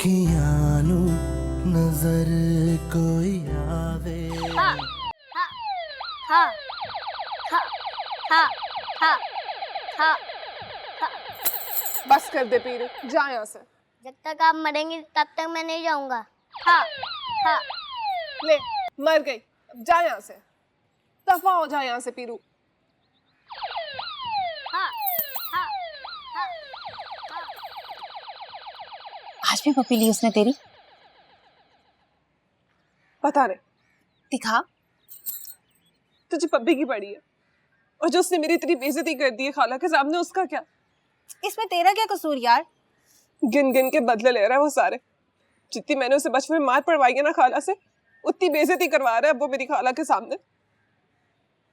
अखियां नू नजर कोई आवे। हाँ हाँ हाँ हाँ हाँ हाँ हाँ। बस कर दे पीरू, जा यहाँ से। जब तक आप मरेंगे तब तक मैं नहीं जाऊंगा। हाँ हाँ। ले, मर गई, अब जा यहाँ से, दफा हो जा यहाँ से पीरू। हाँ हाँ हाँ। आज भी पपी ली उसने तेरी? पता नहीं, दिखा। तुझे पप्पी की पड़ी है, और जो उसने मेरी इतनी बेइज्जती कर दी है खाला के सामने, उसका क्या? इसमें तेरा क्या कसूर यार? गिन गिन के बदले ले रहा है वो सारे। जितनी मैंने उसे बचपन में मार पड़वाई है ना खाला से, उतनी बेइज्जती करवा रहा है वो मेरी खाला के सामने।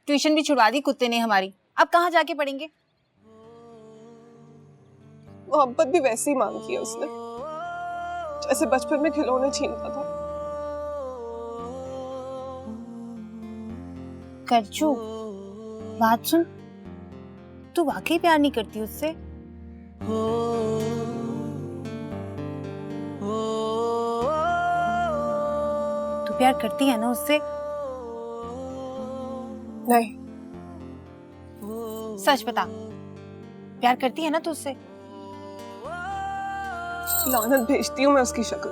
ट्यूशन भी छुड़वा दी कुत्ते ने हमारी, अब कहाँ जाके पढ़ेंगे? मोहब्बत भी वैसे ही मांगी है उसने, जैसे बचपन में खिलौने छीनता था। करचू, बात सुन, तू वाकई प्यार नहीं करती उससे? तू प्यार करती है ना उससे? नहीं। सच बता, प्यार करती है ना तू उससे? लानत भेजती हूँ मैं उसकी शक्ल।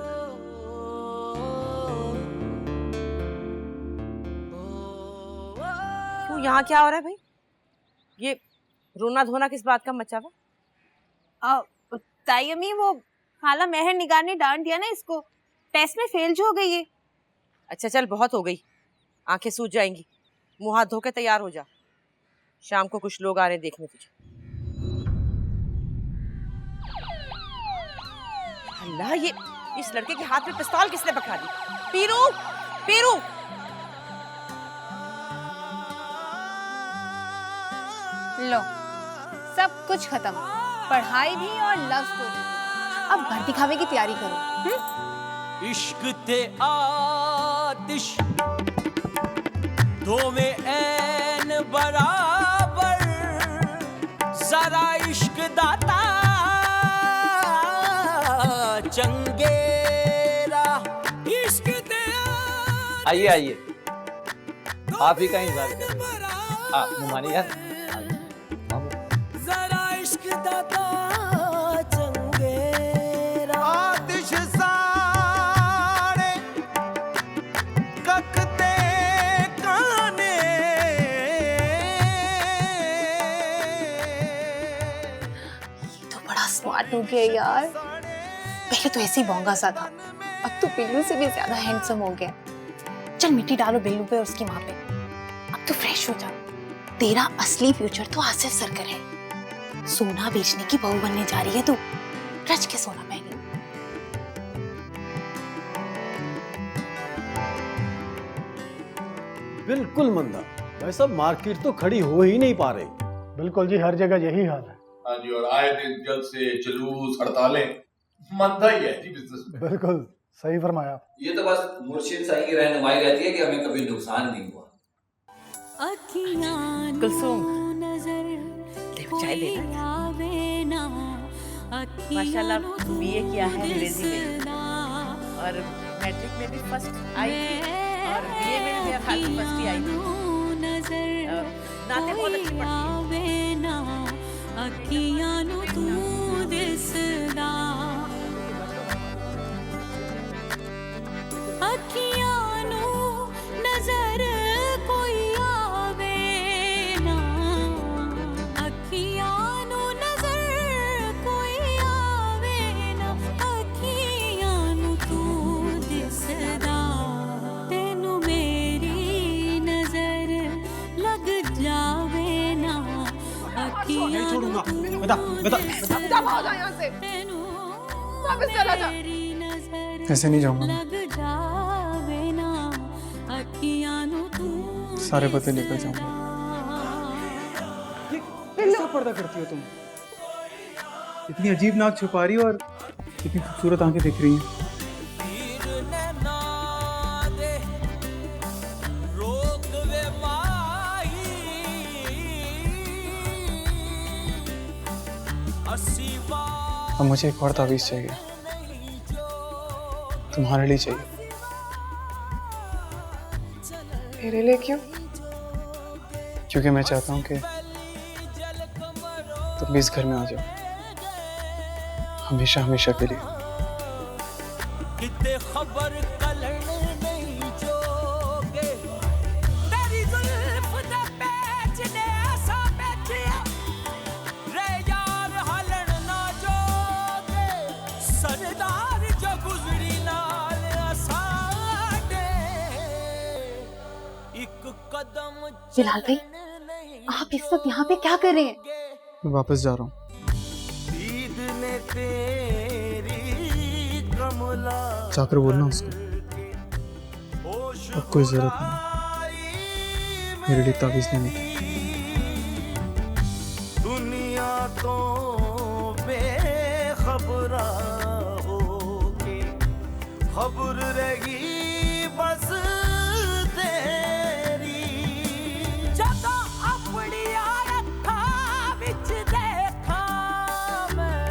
क्यों, यहाँ क्या हो रहा है भाई? ये रोना धोना किस बात का मचा हुआ? ताई अम्मी, वो खाला मेहर निगाह ने डांट दिया ना इसको, टेस्ट में फेल जो हो गई है। अच्छा चल, बहुत हो गई, आंखें सूज जाएंगी, मुंह हाथ धो के तैयार हो जा, शाम को कुछ लोग आ रहे हैं देखने तुझे। अल्लाह, ये इस लड़के के हाथ में पिस्तौल किसने पकड़ा दी? पीरू, पीरू। लो, सब कुछ खत्म, पढ़ाई भी और लव स्टोरी भी। अब घर दिखावे की तैयारी करो। इश्क ते आतिश दो में ऐन बराबर, जरा इश्क दाता चंगेरा। इश्क ते आइए आइए, आप ही का इंतजार कर रहे हैं। मुमानी यार, जरा इश्क दाता चंगेरा। आतिश साड़े ककते काने। तो बड़ा स्मार्ट हो गया यार, पहले तो ऐसे ही बोंगा सा था, अब तो बिल्लू से भी ज्यादा हैंडसम हो गया। चल मिट्टी डालो बिल्लू पे और उसकी माँ पे, अब तो फ्रेश हो जा। तेरा असली फ्यूचर तो आसिफ सरकर है। सोना बेचने की बहू बनने जा रही है तू, रच के सोना पहनी। बिल्कुल मंदा, भाई साहब मार्केट तो खड़ी हो ही नहीं पा रही। बिल्कुल जी, हर जगह यही हाल है। हाँ जी, और आए दिन जलसे जुलूस हड़तालें, मंदा ही है जी बिजनेस में। बिल्कुल सही फरमाया। ये तो बस मुर्शिद साईं की रहनुमाई रहती है कि हमें कभी नुकसान नहीं हुआ। कुलसुम, चाय लेना। माशाल्लाह बीए किया है अंग्रेजी में, और मैट्रिक में भी फर्स्ट आई थी, और बीए में भी मेरा ख्याल से फर्स्ट ही आई थी। नाते बहुत अच्छी पढ़ती नहीं छोड़ूंगा। बता बता दफा हो जा यहाँ से, वापस चला जा। ऐसे नहीं जाऊंगा, सारे पते लेकर जाऊंगा। कैसा पर्दा करती हो तुम? इतनी अजीब नाक छुपा रही हो और इतनी खूबसूरत आंखें दिख रही हैं। अब मुझे एक और तावीज़ चाहिए। तुम्हारे लिए चाहिए। मेरे लिए क्यों? क्योंकि मैं चाहता हूँ कि तुम इस घर में आ जाओ, हमेशा हमेशा के लिए। किते खबर कलन नहीं जोगे तेरी जुल्फ दे पैच ने ऐसा बैठिया रे यार हलन ना जोगे सरदार जो गुजरी नाल असाडे एक कदम बिलाल भाई, आप इस वक्त यहाँ पे क्या कर रहे हैं? मैं वापस जा रहा हूँ। ईद ने तेरी कमला जाकर बोलना उसको अब कोई जरूरत नहीं मेरे लिए ताबीज लेने की। दुनिया तो बेखबरा होके खबर रही बस तेरी जदा अपनी अखां विच देखा मैं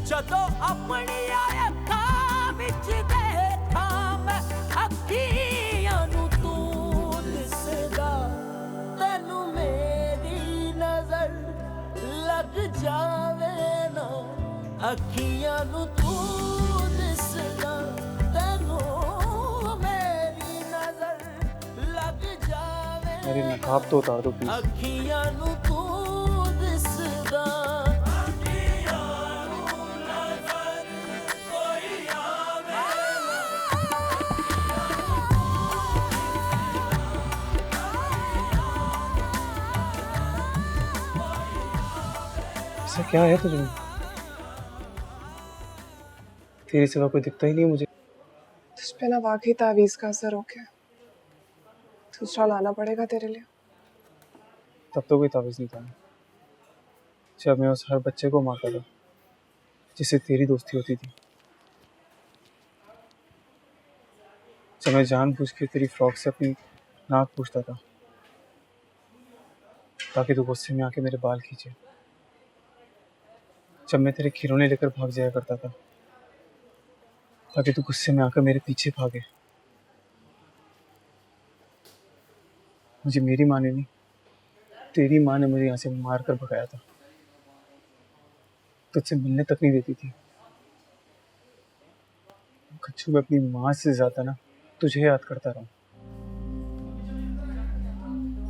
जदों अपनी अखां विच देखा मैं अखियां नू तू दिसदा तैनू मेरी नजर लग जावे ना अखियां नू तू दिसदा तैनू मेरी नजर लग जावे मेरी नकाब तो उतार दो प्लीज। अखियां नू तू दिसदा ऐसा क्या है तुझे? तेरे सिवा कोई दिखता ही नहीं है मुझे। तुझ पे ना वाकई तावीज का असर हो गया। दूसरा लाना पड़ेगा तेरे लिए। तब तो कोई तावीज नहीं था जब मैं उस हर बच्चे को मारता था जिससे तेरी दोस्ती होती थी, जब मैं जानबूझ के तेरी फ्रॉक से अपनी नाक पूछता था ताकि तू गुस्से में आके मेरे बाल खींचे, जब मैं तेरे खिलौने लेकर भाग जाया करता था ताकि तू गुस्से में आकर मेरे पीछे भागे। मुझे मेरी माँ ने नहीं, तेरी माँ ने मुझे यहाँ से मार कर भगाया था। तुझसे मिलने तक नहीं देती थी। कच्चू, मैं अपनी माँ से ज्यादा ना तुझे याद करता रहा।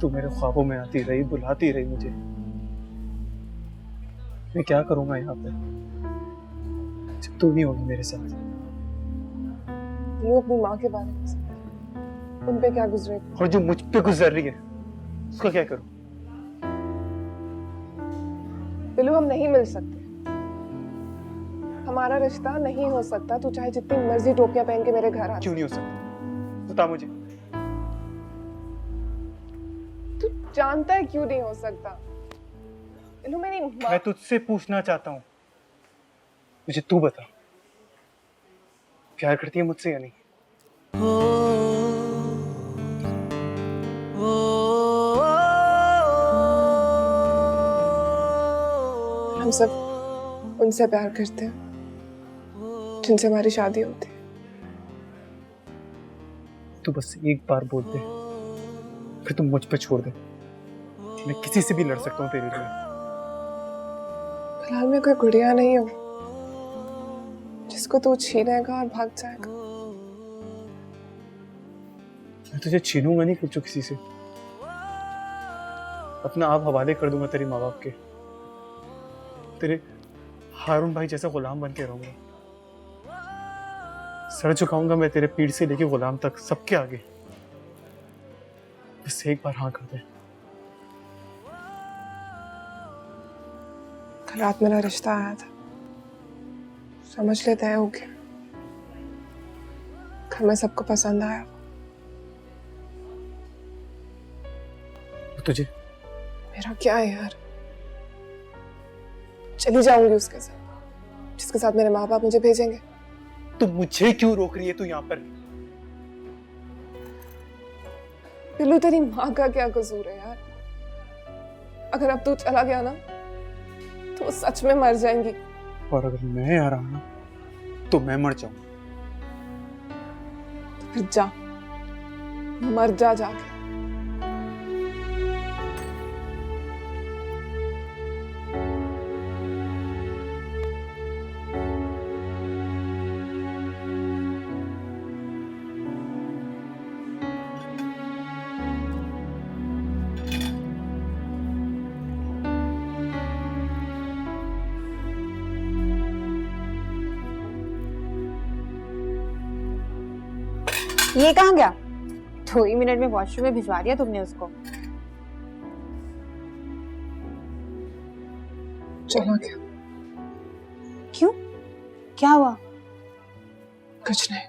तू मेरे ख्वाबों में आती रही, बुलाती रही मुझे। मैं क्या करूंगा यहाँ पे जब तू नहीं होगी मेरे साथ? यूं अपनी माँ के बारे में सोच। उन पे क्या गुजरेगा? और जो मुझ पे गुजर रही है उसका क्या करूं? बिल्लू, हम नहीं मिल सकते। हमारा रिश्ता नहीं हो सकता। तू चाहे जितनी मर्जी टोपियां पहन के मेरे घर आ। क्यों नहीं हो सकता? बता मुझे। तू जानता है क्यों नहीं हो सकता? बिल्लू, मेरी माँ। मैं तुझसे पूछना चाहता हूँ, मुझे तू बता, प्यार करती है मुझसे या नहीं? हम सब उनसे प्यार करते हैं जिनसे हमारी शादी होती है। तू बस एक बार बोल दे, फिर तुम मुझ पे छोड़ दे। मैं किसी से भी लड़ सकता हूँ तेरे लिए। फिलहाल मैं कोई गुड़िया नहीं हूँ जिसको तू छीनेगा और भाग जाएगा। मैं तुझे छीनूंगा नहीं कुछ किसी से। अपना आप हवाले कर दूंगा तेरे माँ बाप के। तेरे हारून भाई जैसा गुलाम बन के रहूंगा। सर झुकाऊंगा मैं तेरे पीठ से लेके गुलाम तक, सबके आगे। बस एक बार हाँ कर दे। कल रात मेरा रिश्ता आया था, समझ लेते हैं हो गया। घर में सबको पसंद आया। तुझे? मेरा क्या है यार, चली जाऊंगी उसके साथ जिसके साथ मेरे माँ बाप मुझे भेजेंगे। तू मुझे क्यों रोक रही है? तू यहाँ पर पिल्लू, तेरी माँ का क्या कसूर है यार? अगर अब तू चला गया ना तो वो सच में मर जाएंगी। और अगर मैं यहाँ रहा ना तो मैं मर जाऊं। फिर जा, मर जा जाके। ये कहाँ गया? 2 ही मिनट में वॉशरूम में भिजवा दिया तुमने उसको। चला गया। क्यों? क्या हुआ? कुछ नहीं।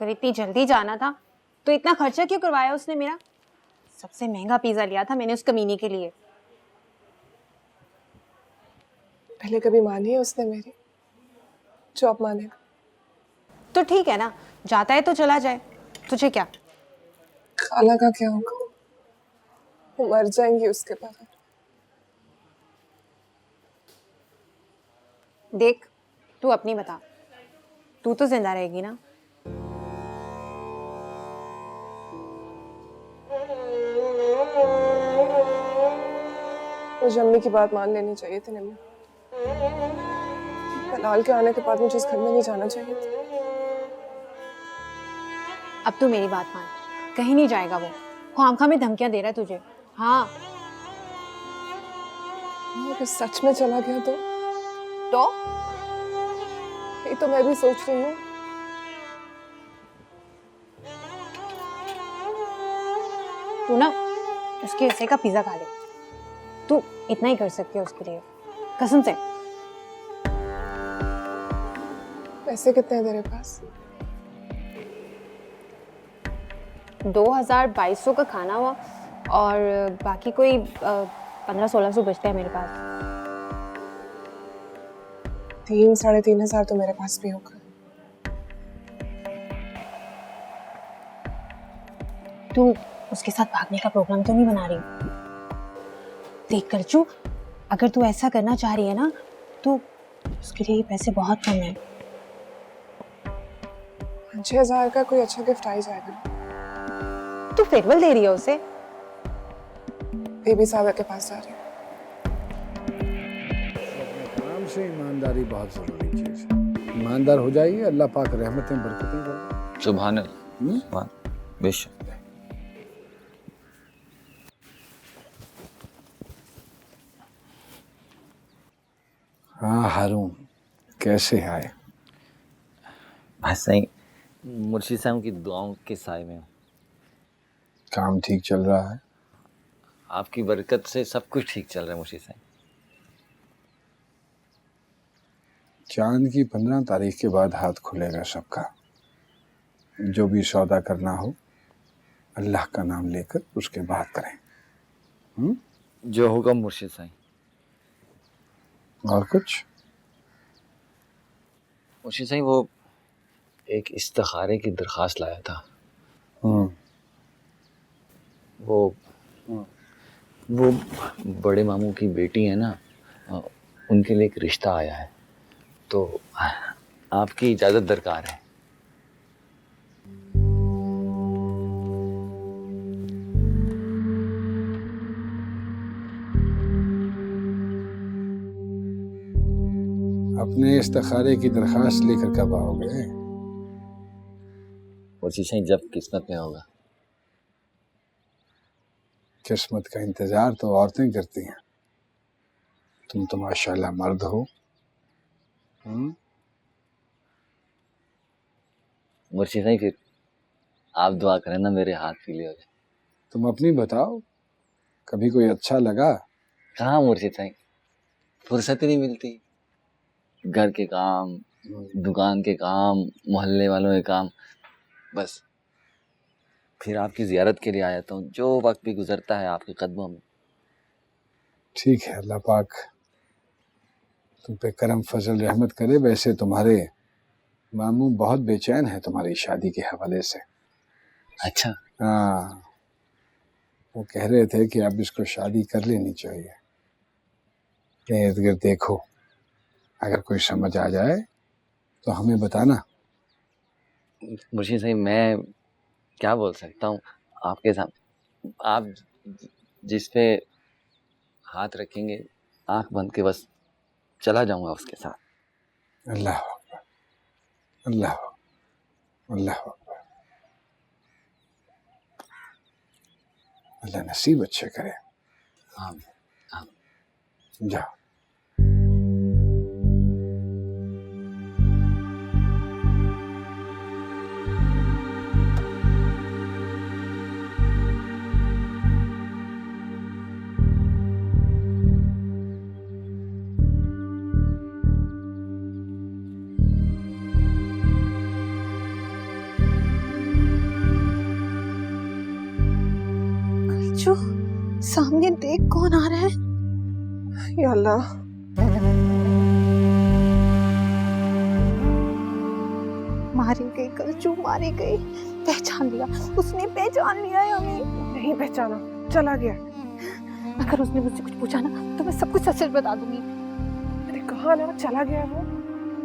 अगर इतनी जल्दी जाना था तो इतना खर्चा क्यों करवाया उसने मेरा? सबसे महंगा पिज्जा लिया था मैंने उस कमीनी के लिए। पहले कभी मानी है उसने मेरी, जो अब मानेगा? तो ठीक है ना, जाता है तो चला जाए, तुझे क्या? खाला का क्या होगा? वो मर जाएंगी उसके बगैर। देख, तू अपनी बता, तू तो जिंदा रहेगी ना? मुझे अम्मी की बात मान लेनी चाहिए थी निम्मी। लाल के आने के बाद मुझे इस घर में नहीं जाना चाहिए था। अब तू मेरी बात मान, कहीं नहीं जाएगा वो। खामखा में धमकियां दे रहा है तुझे। हाँ, अगर सच में चला गया तो ये तो मैं भी सोच रही हूँ। तू ना उसके हिस्से का पिज्जा खा ले, तू इतना ही कर सकती है उसके लिए, कसम से। पैसे कितने हैं तेरे पास? 2200 का खाना हुआ और बाकी कोई 1500-1600 बचते हैं मेरे पास। 3-3,500 तो मेरे पास भी होगा। तू उसके साथ भागने का प्रोग्राम तो नहीं बना रही? देख करचू, अगर तू ऐसा करना चाह रही है ना तो उसके लिए ये पैसे बहुत कम है। 5,000 का कोई अच्छा गिफ्ट आ ही जाएगा। तू फेयरवेल दे रही है उसे? बेबी सागर के पास जा रही हूँ। काम से ईमानदारी बहुत जरूरी चीज है। ईमानदार हो जाइए, अल्लाह पाक रहमतें बरकतें करेगा। सुभान अल्लाह, सुभान बेशक। हाँ हारून, कैसे आए? बस सही, मुर्शिद साहब की दुआओं के साए में। काम ठीक चल रहा है? आपकी बरकत से सब कुछ ठीक चल रहा है मुर्शिद साहब। चांद की 15 तारीख के बाद हाथ खुलेगा सबका। जो भी सौदा करना हो अल्लाह का नाम लेकर उसके बाद करें। जो होगा मुर्शिद साहब। और कुछ? मुर्शिद साहब, वो एक इस्तिखारे की दरख्वास्त लाया था। वो बड़े मामू की बेटी है ना, उनके लिए एक रिश्ता आया है, तो आपकी इजाज़त दरकार है। अपने इस्तिखारे की दरख्वास्त लेकर कब आओगे? मुर्शिद साहब, जब किस्मत में होगा। किस्मत का इंतजार तो औरतें करती हैं, तुम तो माशाल्लाह मर्द हो। मुर्शिद साहब, फिर आप दुआ करें ना, मेरे हाथ पीले हो जाए। तुम अपनी बताओ, कभी कोई अच्छा लगा? कहाँ मुर्शिद साहब, फुर्सत ही नहीं मिलती। घर के काम, दुकान के काम, मोहल्ले वालों के काम, बस। फिर आपकी जियारत के लिए आया था, जो वक्त भी गुजरता है आपके कदमों में। ठीक है, अल्लाह पाक तुम पे करम फजल रहमत करे। वैसे तुम्हारे मामू बहुत बेचैन है तुम्हारी शादी के हवाले से। अच्छा। हाँ, वो कह रहे थे कि अब इसको शादी कर लेनी चाहिए। इर्द गिर्द देखो, अगर कोई समझ आ जाए तो हमें बताना। मुर्शीद साईं, मैं क्या बोल सकता हूँ आपके सामने? आप जिस पे हाथ रखेंगे आंख बंद के बस चला जाऊंगा उसके साथ। अल्लाह अकबर, अल्लाह अकबर, अल्लाह अकबर। अल्लाह नसीब अच्छे करे। हाँ हाँ। जाओ। जो सामने देख कौन आ रहा है? या अल्लाह, मारी गई कलचू, मारी गई। पहचान लिया उसने, पहचान लिया है हमें। नहीं पहचाना, चला गया। अगर उसने मुझसे कुछ पूछा ना तो मैं सब कुछ सच बता दूंगी। मैंने कहा ना चला गया वो।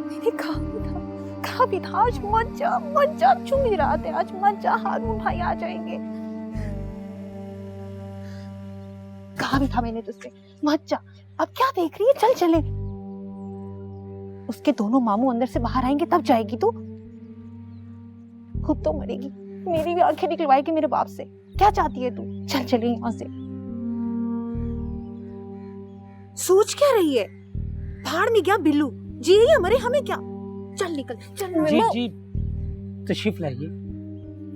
मैंने कहा भी था आज मत जा, चुम ही रहा था, आज मत जा, हारून भाई आ जाएंगे। कहा भी था मैंने तुझसे मत जा। अब क्या देख रही है, चल चले। उसके दोनों मामू अंदर से बाहर आएंगे तब जाएगी तू। खुद तो मरेगी, मेरी भी आंखें निकलवाएगी मेरे बाप से। क्या चाहती है तू? चल चले यहाँ से। सोच क्या रही है? भाड़ में गया बिल्लू, जिए या मरे हमें क्या। चल निकल, चल। जी जी, तशरीफ लाइए,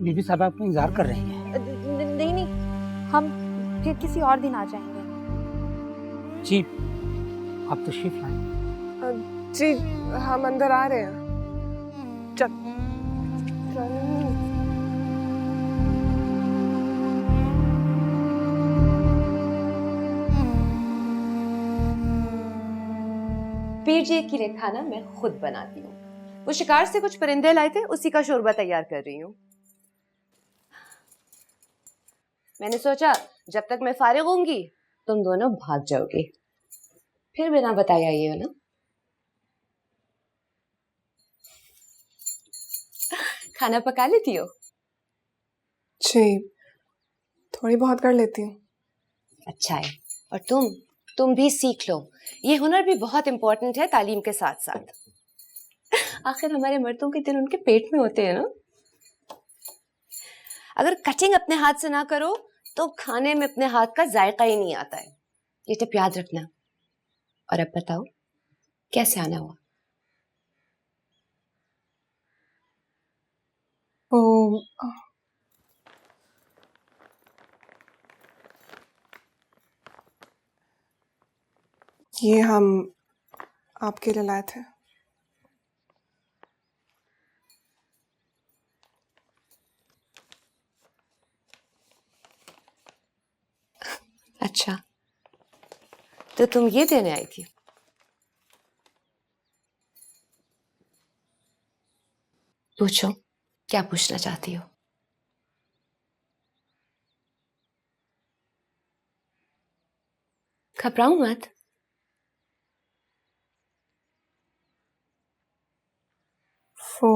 बीबी साहब आपका इंतजार कर रही हैं। नहीं, हम फिर किसी और दिन आ जाएंगे। जी आप तशरीफ लाइए। जी हम अंदर आ रहे हैं। चल पीर जी के लिए खाना मैं खुद बनाती हूँ। वो शिकार से कुछ परिंदे लाए थे, उसी का शोरबा तैयार कर रही हूँ। मैंने सोचा जब तक मैं फारिग होंगी तुम दोनों भाग जाओगे, फिर बिना बताए आई हो ना। खाना पका लेती हो? जी थोड़ी बहुत कर लेती हूँ। अच्छा है। और तुम भी सीख लो, ये हुनर भी बहुत इंपॉर्टेंट है तालीम के साथ साथ। आखिर हमारे मर्दों के दिल उनके पेट में होते हैं ना। अगर कटिंग अपने हाथ से ना करो तो खाने में अपने हाथ का जायका ही नहीं आता है। ये टिप याद रखना। और अब बताओ कैसे आना हुआ? ये हम आपके लिए लाए थे। अच्छा, तो तुम ये देने आई थी? पूछो, क्या पूछना चाहती हो? घबराओ मत। वो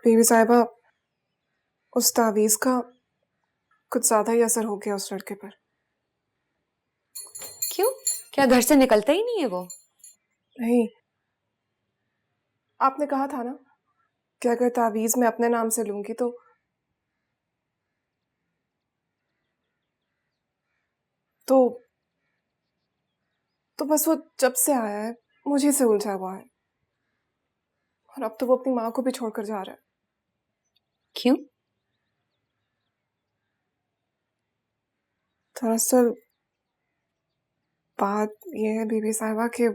बीवी साहिबा, उस तावीज का कुछ ज्यादा ही असर हो गया उस लड़के पर। क्यों? क्या घर से निकलता ही नहीं है वो? नहीं, आपने कहा था ना कि अगर तावीज मैं अपने नाम से लूंगी तो बस वो जब से आया है मुझे से उलझा हुआ है। और अब तो वो अपनी माँ को भी छोड़कर जा रहा है। क्यों? दरअसल बात ये है बीबी साहिबा कि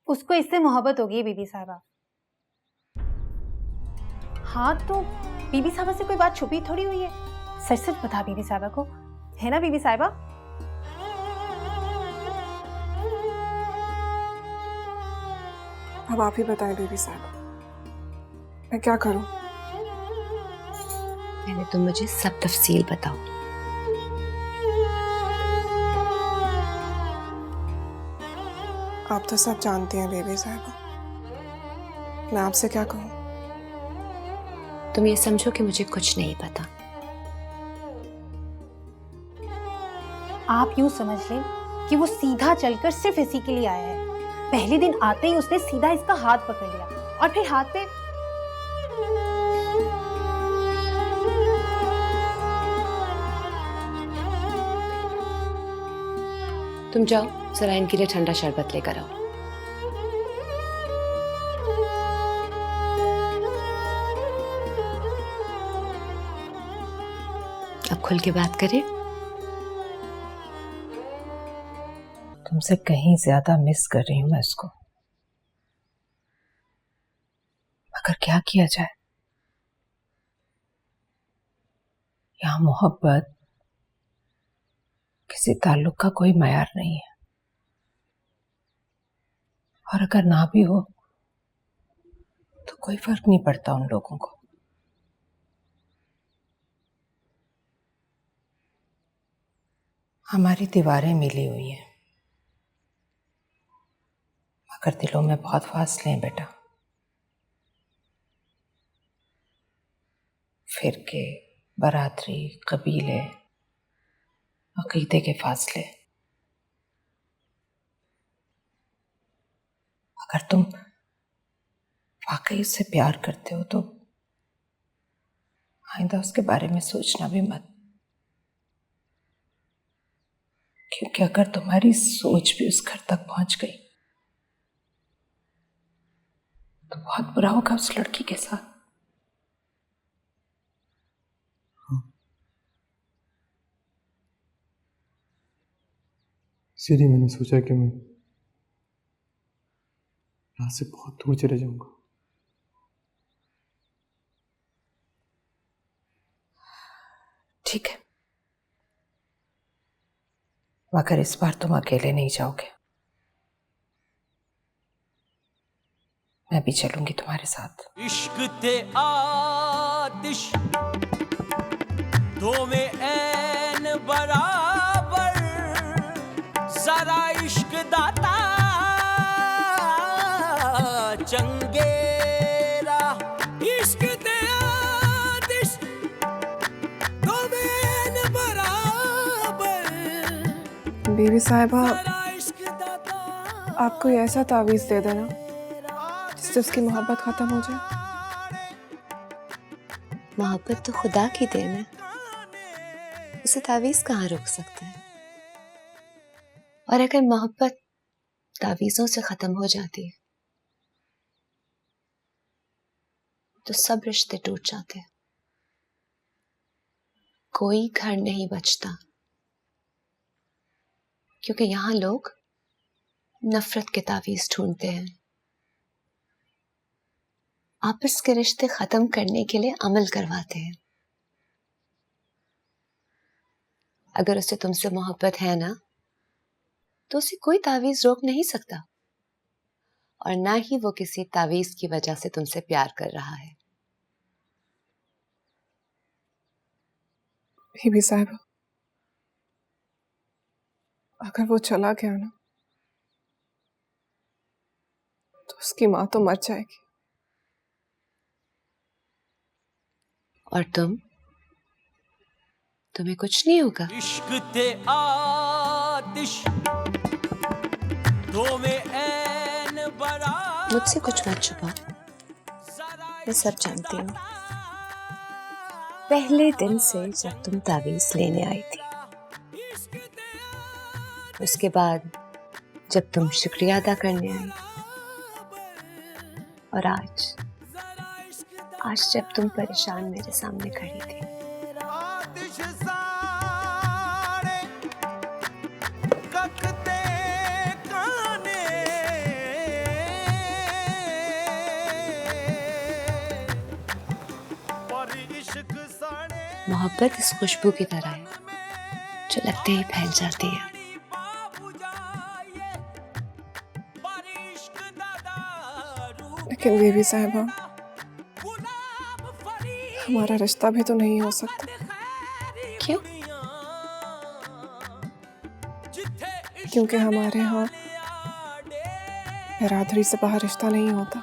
उसको इससे मोहब्बत होगी बीबी साहिबा। हाँ तो बीबी साहिबा से कोई बात छुपी थोड़ी हुई है। सच सच बता बीबी साहिबा को, है ना बीबी साहिबा? अब आप ही बताएं बीबी साहिबा, मैं क्या करूं? पहले तुम मुझे सब तफसील बताओ। आप तो सब जानती हैं बेबी साहिबा, मैं आपसे क्या कहूँ। तुम ये समझो कि मुझे कुछ नहीं पता। आप यूं समझ लें कि वो सीधा चलकर सिर्फ इसी के लिए आया है। पहले दिन आते ही उसने सीधा इसका हाथ पकड़ लिया और फिर हाथ पे तुम जाओ जरा इनके लिए ठंडा शरबत लेकर आओ। अब खुल के बात करें। तुमसे कहीं ज्यादा मिस कर रही हूं मैं उसको, मगर क्या किया जाए। यहाँ मोहब्बत किसी ताल्लुक का कोई मयार नहीं है, और अगर ना भी हो तो कोई फर्क नहीं पड़ता उन लोगों को। हमारी दीवारें मिली हुई हैं, मगर दिलों में बहुत फासले हैं बेटा। फिरके, बरादरी, कबीले, अकीदे के फासले। अगर तुम वाकई उससे प्यार करते हो तो आइंदा उसके बारे में सोचना भी मत, क्योंकि अगर तुम्हारी सोच भी उस घर तक पहुंच गई तो बहुत बुरा होगा उस लड़की के साथ। इसीलिए मैंने सोचा कि मैं यहाँ से बहुत दूर चले जाऊंगा। ठीक है, मगर इस बार तुम अकेले नहीं जाओगे, मैं भी चलूंगी तुम्हारे साथ। इश्क ते आतिश दो में ऐन बराबर, जरा इश्क दाता चंगेरा। इश्क ते आतिश दो में ऐन बराबर। बीवी साहिबा, आप कोई ऐसा तावीज़ दे देना जिससे उसकी मोहब्बत खत्म हो जाए। मोहब्बत तो खुदा की देन है, उसे तावीज़ कहाँ रोक सकता है। और अगर मोहब्बत तावीज़ों से खत्म हो जाती है तो सब रिश्ते टूट जाते हैं, कोई घर नहीं बचता, क्योंकि यहाँ लोग नफरत के तावीज़ ढूंढते हैं, आपस के रिश्ते खत्म करने के लिए अमल करवाते हैं। अगर उसे तुमसे मोहब्बत है ना, तो उसे कोई तावीज़ रोक नहीं सकता, और ना ही वो किसी तावीज़ की वजह से तुमसे प्यार कर रहा है। बीबी साहिबा, अगर वो चला गया ना तो उसकी माँ तो मर जाएगी। और तुम्हें कुछ नहीं होगा। इश्क ते आतिश दो में ऐन बराबर। मुझसे कुछ मत छुपा, मैं सब जानती हूँ। पहले दिन से जब तुम तावीज़ लेने आई थी, उसके बाद जब तुम शुक्रिया अदा करने आई, और आज जब तुम परेशान मेरे सामने खड़ी थी। मोहब्बत इस खुशबू की तरह है जो लगते ही फैल जाती है। लेकिन बीबी साहिबा, हमारा रिश्ता भी तो नहीं हो सकता। क्यों? क्योंकि हमारे यहाँ बिरादरी से बाहर रिश्ता नहीं होता।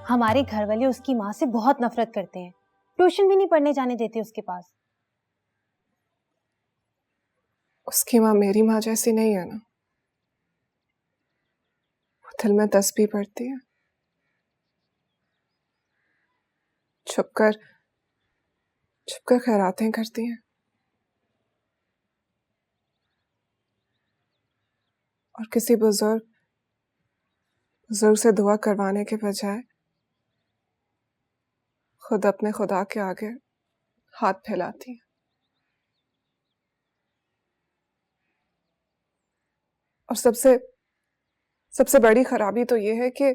हमारे घर वाले उसकी माँ से बहुत नफरत करते हैं, ट्यूशन भी नहीं पढ़ने जाने देते उसके पास। उसकी माँ मेरी माँ जैसी नहीं है ना, वो दिल में तस्बीह पढ़ती है, छुपकर छुपकर खैरातें करती हैं, और किसी बुजुर्ग से दुआ करवाने के बजाय खुद अपने खुदा के आगे हाथ फैलाती है। और सबसे बड़ी खराबी तो ये है कि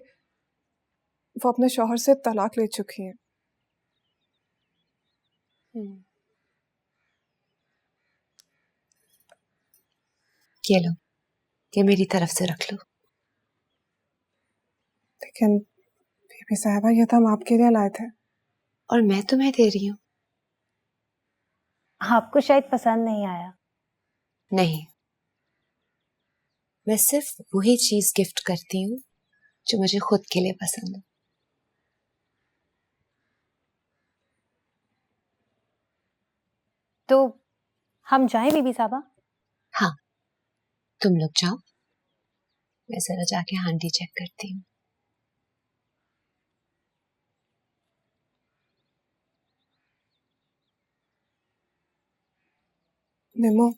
वो अपने शौहर से तलाक ले चुकी हैं। ये लो, ये मेरी तरफ से रख लो। लेकिन बीबी साहिबा, ये तो हम आपके लिए लाए थे। और मैं तुम्हें दे रही हूँ। आपको शायद पसंद नहीं आया। नहीं, मैं सिर्फ वही चीज गिफ्ट करती हूँ जो मुझे खुद के लिए पसंद हो। तो हम जाएं बीबी साहबा? हाँ, तुम लोग जाओ, मैं जरा जाके हांडी चेक करती हूँ। निमो,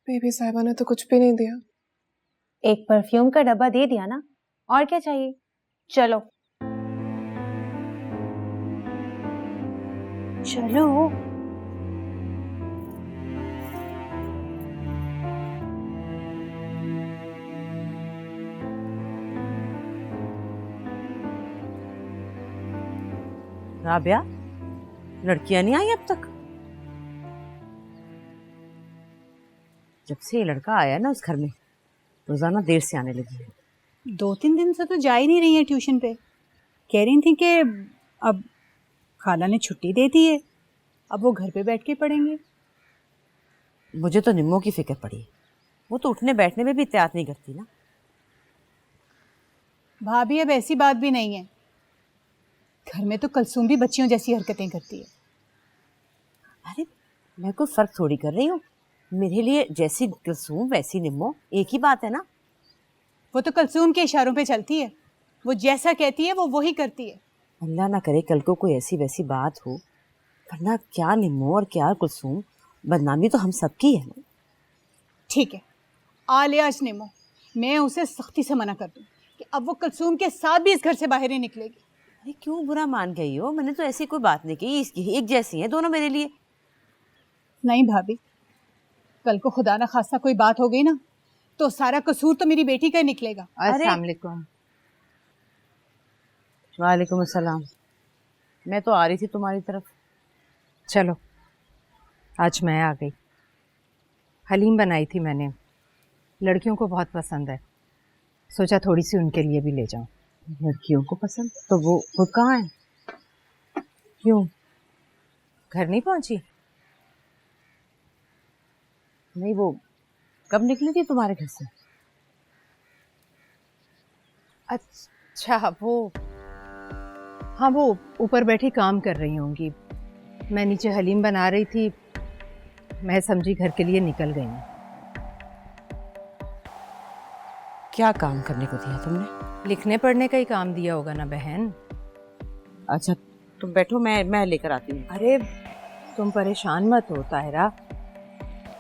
बीबी साहिबा ने तो कुछ भी नहीं दिया। एक परफ्यूम का डब्बा दे दिया ना, और क्या चाहिए? चलो चलो। राबिया, लड़कियां नहीं आई अब तक? जब से ये लड़का आया ना उस घर में, रोजाना देर से आने लगी है। 2-3 दिन से तो जा ही नहीं रही है ट्यूशन पे। कह रही थी कि अब खाला ने छुट्टी दे दी है, अब वो घर पे बैठ के पढ़ेंगे। मुझे तो निम्मो की फिक्र पड़ी, वो तो उठने बैठने में भी एहतियात नहीं करती ना। भाभी, अब ऐसी बात भी नहीं है, घर में तो कलसूम भी बच्चियों जैसी हरकतें करती है। अरे मैं कोई फर्क थोड़ी कर रही हूँ, मेरे लिए जैसी कलसूम वैसी निम्मो एक ही बात है ना। वो तो कलसूम के इशारों पे चलती है, वो जैसा कहती है वो वही करती है। अल्लाह ना करे कल को कोई ऐसी वैसी बात हो, वरना क्या निम्मो और क्या कुलसूम, बदनामी तो हम सबकी है ना। ठीक है, आ ले आज नेमो, मैं उसे सख्ती से मना कर दूं कि अब वो कलसूम के साथ भी इस घर से बाहर ही निकलेगी। अरे क्यों बुरा मान गई हो? मैंने तो ऐसी कोई बात नहीं की, एक जैसी हैं दोनों मेरे लिए। नहीं भाभी, कल को खुदा ना खास्ता कोई बात हो गई ना, तो सारा कसूर तो मेरी बेटी का ही निकलेगा। अस्सलाम वालेकुम। वालेकुम अस्सलाम। मैं तो आ रही थी तुम्हारी तरफ। चलो, आज मैं आ गई। हलीम बनाई थी मैंने, लड़कियों को बहुत पसंद है, सोचा थोड़ी सी उनके लिए भी ले जाऊं। लड़कियों को पसंद? तो वो खुद कहाँ है? क्यों, घर नहीं पहुंची? नहीं, वो कब निकली थी तुम्हारे घर से? अच्छा, वो हाँ, वो ऊपर बैठी काम कर रही होंगी, मैं नीचे हलीम बना रही थी, मैं समझी घर के लिए निकल गई हूँ। क्या काम करने को दिया तुमने? लिखने पढ़ने का ही काम दिया होगा ना बहन। अच्छा तुम बैठो, मैं लेकर आती हूँ। अरे तुम परेशान मत हो ताहिरा,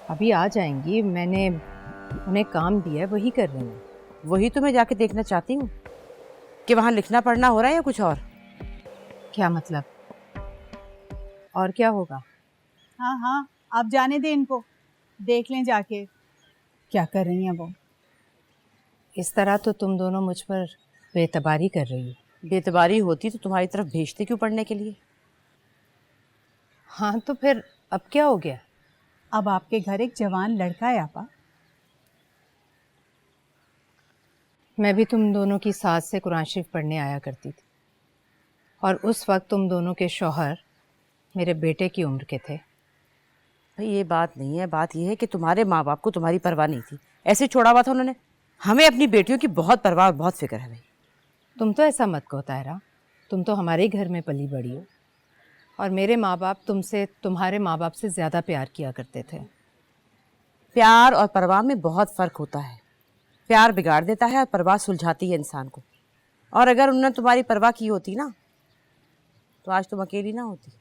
अभी आ जाएंगी, मैंने उन्हें काम दिया है, वही कर रही हूँ। वही तो मैं जाके देखना चाहती हूँ कि वहाँ लिखना पढ़ना हो रहा है या कुछ और। क्या मतलब? और क्या होगा? हाँ हाँ, आप जाने दें इनको, देख लें जाके क्या कर रही हैं वो। इस तरह तो तुम दोनों मुझ पर बेतबारी कर रही हो। बेतबारी होती तो तुम्हारी तरफ भेजते क्यों पढ़ने के लिए? हाँ तो फिर अब क्या हो गया? अब आपके घर एक जवान लड़का है आपा। मैं भी तुम दोनों की सास से कुरान शरीफ पढ़ने आया करती थी, और उस वक्त तुम दोनों के शौहर मेरे बेटे की उम्र के थे। भाई ये बात नहीं है, बात ये है कि तुम्हारे माँ बाप को तुम्हारी परवाह नहीं थी, ऐसे छोड़ा हुआ था उन्होंने। हमें अपनी बेटियों की बहुत परवाह और बहुत फिक्र है भाई। तुम तो ऐसा मत कहो तायरा, तुम तो हमारे ही घर में पली बड़ी हो, और मेरे माँ बाप तुमसे तुम्हारे माँ बाप से ज़्यादा प्यार किया करते थे। प्यार और परवाह में बहुत फ़र्क होता है। प्यार बिगाड़ देता है और परवाह सुलझाती है इंसान को। और अगर उन्होंने तुम्हारी परवाह की होती ना, तो आज तुम अकेली ना होती।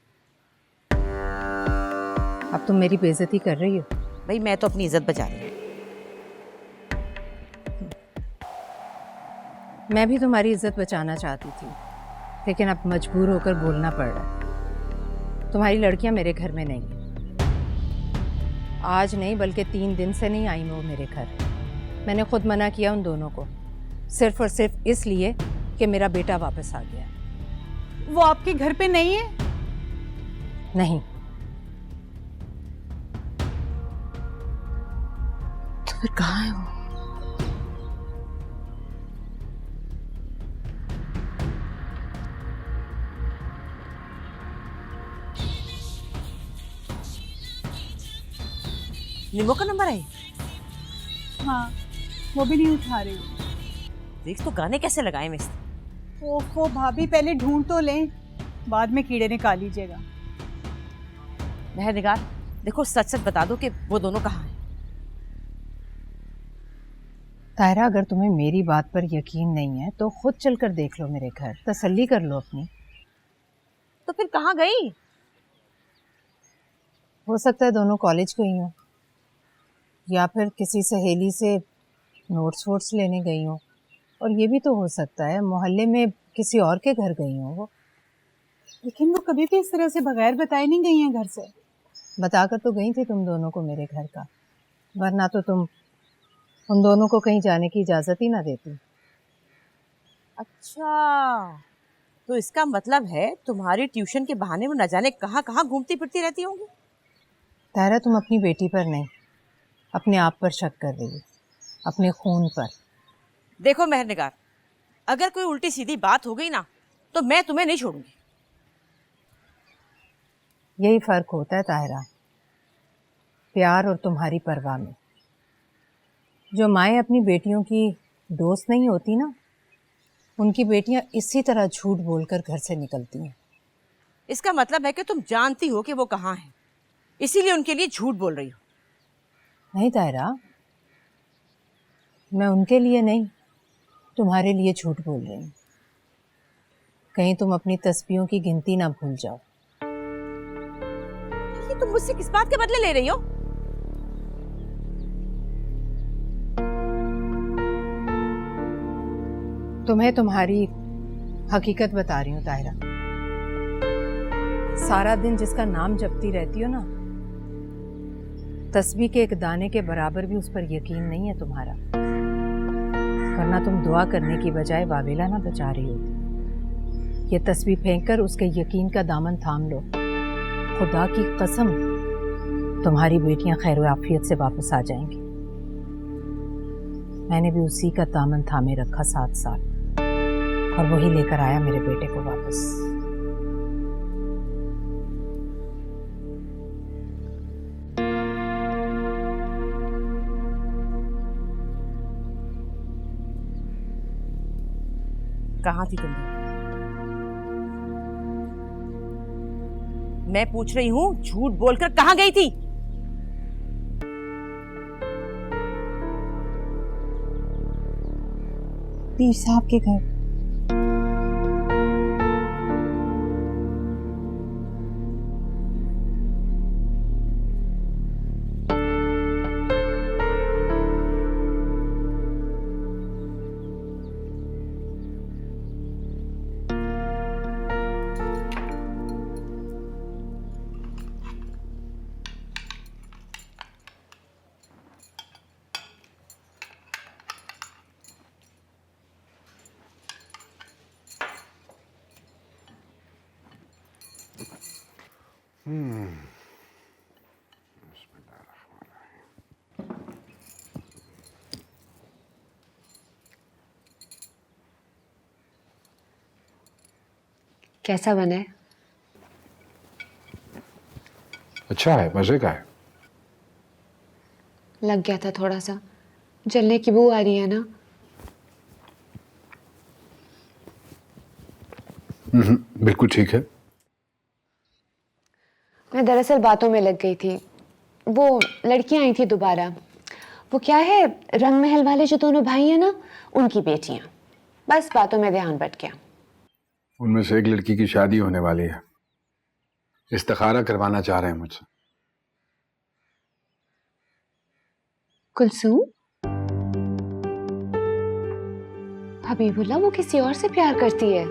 अब तुम मेरी बेइज्जती कर रही हो। भाई मैं तो अपनी इज्जत बचा रही हूँ। मैं भी तुम्हारी इज्जत बचाना चाहती थी, लेकिन अब मजबूर होकर बोलना पड़ रहा है। तुम्हारी लड़कियां मेरे घर में नहीं हैं। आज नहीं बल्कि 3 दिन से नहीं आई वो मेरे घर। मैंने खुद मना किया उन दोनों को, सिर्फ और सिर्फ इसलिए कि मेरा बेटा वापस आ गया। वो आपके घर पे नहीं है? नहीं। तो फिर कहाँ है वो? निमो का नंबर है? हाँ, वो भी नहीं उठा रही। देख तो गाने कैसे लगाए मैं। ओफो भाभी, पहले ढूंढ तो लें, बाद में कीड़े निकाल लीजिएगा। मेहरनिगार, देखो सच सच बता दो कि वो दोनों कहाँ हैं। तायरा, अगर तुम्हें मेरी बात पर यकीन नहीं है तो खुद चलकर देख लो मेरे घर, तसल्ली कर लो अपनी। तो फिर कहाँ गई? हो सकता है दोनों कॉलेज गई हो, या फिर किसी सहेली से नोट्स वोट्स लेने गई हो, और ये भी तो हो सकता है मोहल्ले में किसी और के घर गई हो वो। लेकिन वो कभी भी इस तरह से बगैर बताए नहीं गई हैं घर से। बताकर तो गई थी तुम दोनों को मेरे घर का, वरना तो तुम उन दोनों को कहीं जाने की इजाज़त ही ना देती। अच्छा, तो इसका मतलब है तुम्हारी ट्यूशन के बहाने में न जाने कहाँ कहाँ घूमती फिरती रहती होंगी। तायरा, तुम अपनी बेटी पर नहीं, अपने आप पर शक कर रही हो, अपने खून पर। देखो मेहरनिगार, अगर कोई उल्टी सीधी बात हो गई ना, तो मैं तुम्हें नहीं छोड़ूंगी। यही फर्क होता है ताहिरा, प्यार और तुम्हारी परवाह में। जो माएँ अपनी बेटियों की दोस्त नहीं होती ना, उनकी बेटियां इसी तरह झूठ बोलकर घर से निकलती हैं। इसका मतलब है कि तुम जानती हो कि वो कहाँ हैं, इसीलिए उनके लिए झूठ बोल रही हो। नहीं ताहिरा, मैं उनके लिए नहीं, तुम्हारे लिए झूठ बोल रही हूँ। कहीं तुम अपनी तस्बीहों की गिनती ना भूल जाओ। ये तुम मुझसे किस बात के बदले ले रही हो? तुम्हें तुम्हारी हकीकत बता रही हूँ ताहिरा। सारा दिन जिसका नाम जपती रहती हो ना, तस्बीह के एक दाने के बराबर भी उस पर यकीन नहीं है तुम्हारा, वरना तुम दुआ करने की बजाय वावेला ना बचा रही होती। ये तस्बीह फेंककर उसके यकीन का दामन थाम लो। खुदा की कसम, तुम्हारी बेटियां खैर व आफियत से वापस आ जाएंगी। मैंने भी उसी का दामन थामे रखा 7 साल, और वही लेकर आया मेरे बेटे को वापस। कहाँ थी तुम? मैं पूछ रही हूँ, झूठ बोलकर कहाँ गई थी? पीर साहब के घर। कैसा बना है? अच्छा है, मजे का है। लग गया था थोड़ा सा जलने की बू आ रही है ना? बिल्कुल ठीक है। मैं दरअसल बातों में लग गई थी। वो लड़कियां आई थी दोबारा। वो क्या है, रंग महल वाले जो दोनों भाई हैं ना, उनकी बेटियां। बस बातों में ध्यान बट गया। उनमें से एक लड़की की शादी होने वाली है, इस्तिखारा करवाना चाह रहे हैं मुझसे। कुलसूम? हबीबुल्लाह वो किसी और से प्यार करती है।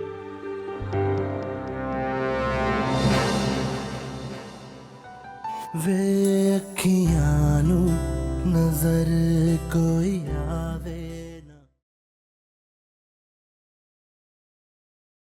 वे अखियां नू नजर कोई